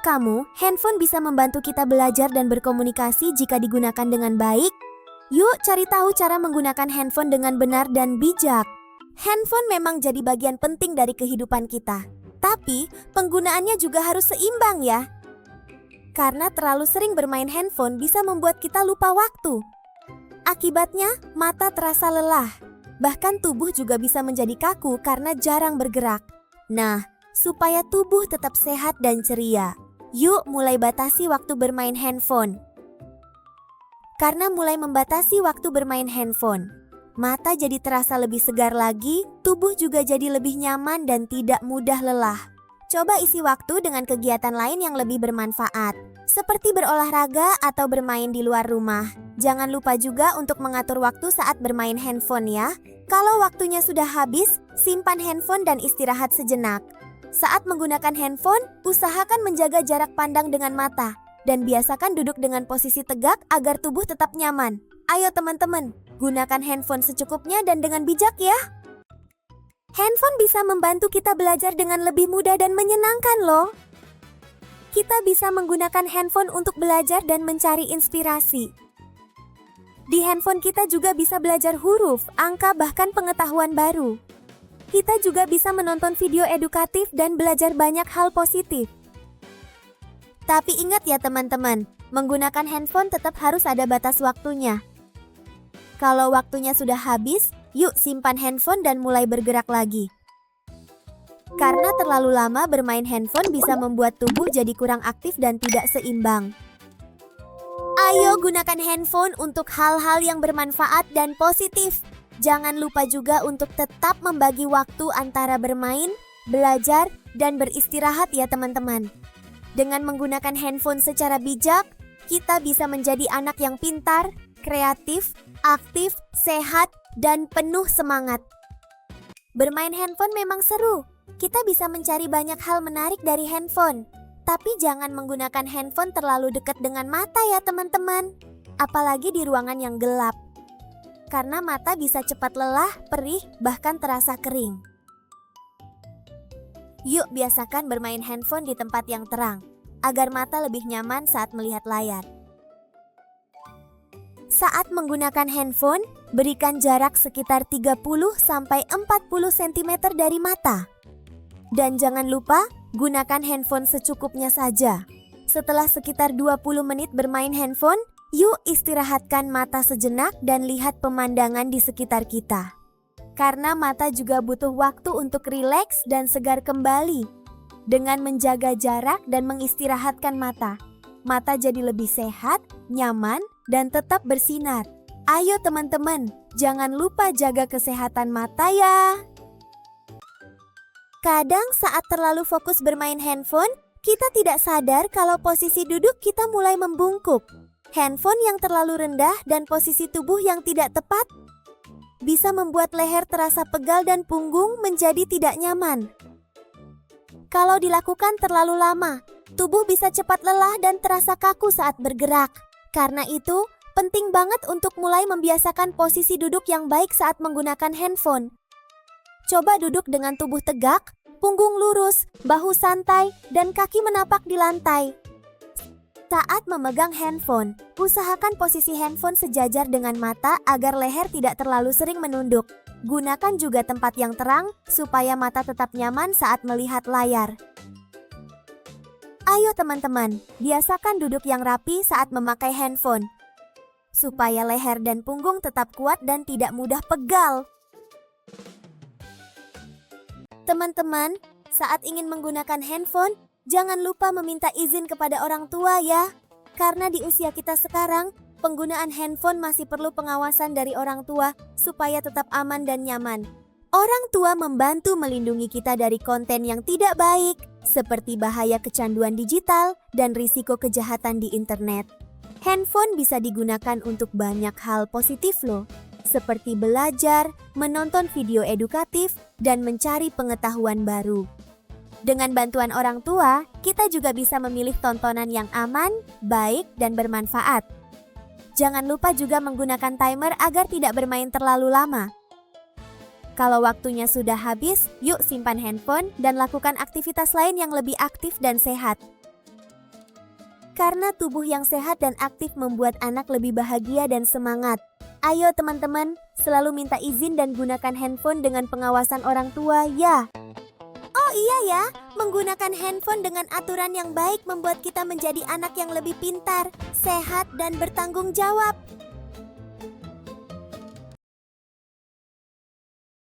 kamu, handphone bisa membantu kita belajar dan berkomunikasi jika digunakan dengan baik? Yuk cari tahu cara menggunakan handphone dengan benar dan bijak. Handphone memang jadi bagian penting dari kehidupan kita. Tapi, penggunaannya juga harus seimbang ya. Karena terlalu sering bermain handphone bisa membuat kita lupa waktu. Akibatnya, mata terasa lelah. Bahkan tubuh juga bisa menjadi kaku karena jarang bergerak. Nah, supaya tubuh tetap sehat dan ceria, yuk mulai batasi waktu bermain handphone. Karena mulai membatasi waktu bermain handphone, mata jadi terasa lebih segar lagi, tubuh juga jadi lebih nyaman dan tidak mudah lelah. Coba isi waktu dengan kegiatan lain yang lebih bermanfaat, seperti berolahraga atau bermain di luar rumah. Jangan lupa juga untuk mengatur waktu saat bermain handphone ya. Kalau waktunya sudah habis, simpan handphone dan istirahat sejenak. Saat menggunakan handphone, usahakan menjaga jarak pandang dengan mata dan biasakan duduk dengan posisi tegak agar tubuh tetap nyaman. Ayo teman-teman, gunakan handphone secukupnya dan dengan bijak ya. Handphone bisa membantu kita belajar dengan lebih mudah dan menyenangkan loh. Kita bisa menggunakan handphone untuk belajar dan mencari inspirasi. Di handphone kita juga bisa belajar huruf, angka, bahkan pengetahuan baru. Kita juga bisa menonton video edukatif dan belajar banyak hal positif. Tapi ingat ya teman-teman, menggunakan handphone tetap harus ada batas waktunya. Kalau waktunya sudah habis, yuk simpan handphone dan mulai bergerak lagi. Karena terlalu lama bermain handphone bisa membuat tubuh jadi kurang aktif dan tidak seimbang. Ayo gunakan handphone untuk hal-hal yang bermanfaat dan positif. Jangan lupa juga untuk tetap membagi waktu antara bermain, belajar, dan beristirahat ya teman-teman. Dengan menggunakan handphone secara bijak, kita bisa menjadi anak yang pintar, kreatif, aktif, sehat, dan penuh semangat. Bermain handphone memang seru. Kita bisa mencari banyak hal menarik dari handphone. Tapi jangan menggunakan handphone terlalu dekat dengan mata ya teman-teman. Apalagi di ruangan yang gelap. Karena mata bisa cepat lelah, perih, bahkan terasa kering. Yuk biasakan bermain handphone di tempat yang terang, agar mata lebih nyaman saat melihat layar. Saat menggunakan handphone, berikan jarak sekitar 30-40 cm dari mata. Dan jangan lupa, gunakan handphone secukupnya saja. Setelah sekitar 20 menit bermain handphone, yuk istirahatkan mata sejenak dan lihat pemandangan di sekitar kita. Karena mata juga butuh waktu untuk rileks dan segar kembali. Dengan menjaga jarak dan mengistirahatkan mata, mata jadi lebih sehat, nyaman, dan tetap bersinar. Ayo teman-teman, jangan lupa jaga kesehatan mata ya. Kadang saat terlalu fokus bermain handphone, kita tidak sadar kalau posisi duduk kita mulai membungkuk. Handphone yang terlalu rendah dan posisi tubuh yang tidak tepat bisa membuat leher terasa pegal dan punggung menjadi tidak nyaman. Kalau dilakukan terlalu lama, tubuh bisa cepat lelah dan terasa kaku saat bergerak. Karena itu, penting banget untuk mulai membiasakan posisi duduk yang baik saat menggunakan handphone. Coba duduk dengan tubuh tegak, punggung lurus, bahu santai, dan kaki menapak di lantai. Saat memegang handphone, usahakan posisi handphone sejajar dengan mata agar leher tidak terlalu sering menunduk. Gunakan juga tempat yang terang supaya mata tetap nyaman saat melihat layar. Ayo teman-teman, biasakan duduk yang rapi saat memakai handphone, supaya leher dan punggung tetap kuat dan tidak mudah pegal. Teman-teman, saat ingin menggunakan handphone, jangan lupa meminta izin kepada orang tua ya. Karena di usia kita sekarang, penggunaan handphone masih perlu pengawasan dari orang tua supaya tetap aman dan nyaman. Orang tua membantu melindungi kita dari konten yang tidak baik, seperti bahaya kecanduan digital dan risiko kejahatan di internet. Handphone bisa digunakan untuk banyak hal positif loh, seperti belajar, menonton video edukatif, dan mencari pengetahuan baru. Dengan bantuan orang tua, kita juga bisa memilih tontonan yang aman, baik, dan bermanfaat. Jangan lupa juga menggunakan timer agar tidak bermain terlalu lama. Kalau waktunya sudah habis, yuk simpan handphone dan lakukan aktivitas lain yang lebih aktif dan sehat. Karena tubuh yang sehat dan aktif membuat anak lebih bahagia dan semangat. Ayo teman-teman, selalu minta izin dan gunakan handphone dengan pengawasan orang tua ya. Oh iya ya, menggunakan handphone dengan aturan yang baik membuat kita menjadi anak yang lebih pintar, sehat, dan bertanggung jawab.